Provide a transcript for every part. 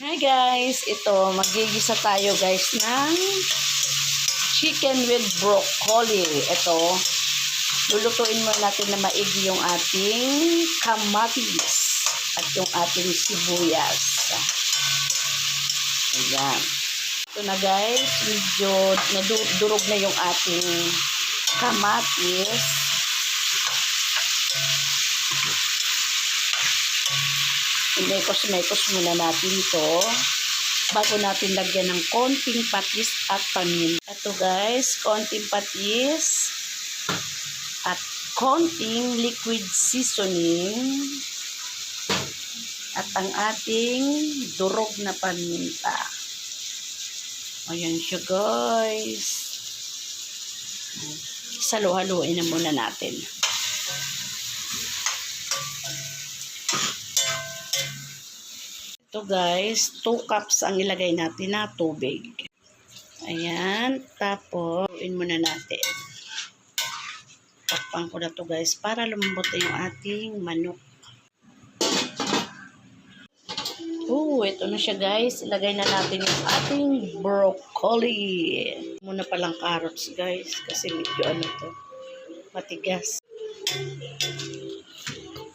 Hi guys, ito magigisa tayo guys ng chicken with broccoli. Ito, lulutuin muna natin na maigi yung ating kamatis at yung ating sibuyas. Ayan. Ito na guys, medyo nadurog na yung ating kamatis. Imekos-mekos muna natin ito bago natin lagyan ng konting patis at paminta. Ito guys, konting patis at konting liquid seasoning at ang ating durog na paminta. Ayan siya guys. Salo-haluin na muna natin. Ito guys, 2 cups ang ilagay natin na tubig. Ayan, tapos haluin muna natin. Takpan ko na to guys para lumambot na yung ating manok. Ito na siya guys. Ilagay na natin yung ating broccoli. Muna palang carrots guys kasi medyo to, matigas.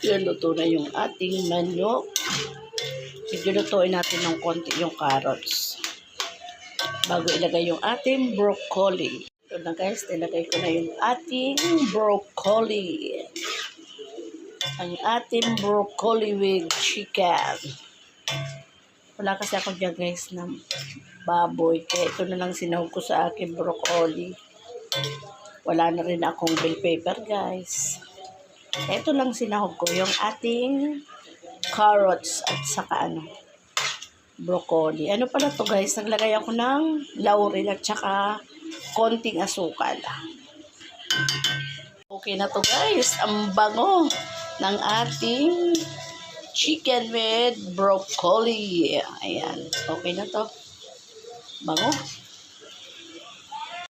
Yan, luto na yung ating manok. Medyo lutuin natin ng konti yung carrots bago ilagay yung ating broccoli. Ito na guys, ilagay ko na yung ating broccoli. Ang ating broccoli with chicken. Wala kasi ako dyan guys na baboy, kaya ito na lang sinahog ko sa aking broccoli. Wala na rin akong bell pepper guys. Ito lang sinahog ko yung ating carrots at saka broccoli. Ano pala to guys, naglagay ako ng laurel at saka konting asukal. Okay na to guys, ang bango ng ating chicken with broccoli. Ayan, okay na to. Bango.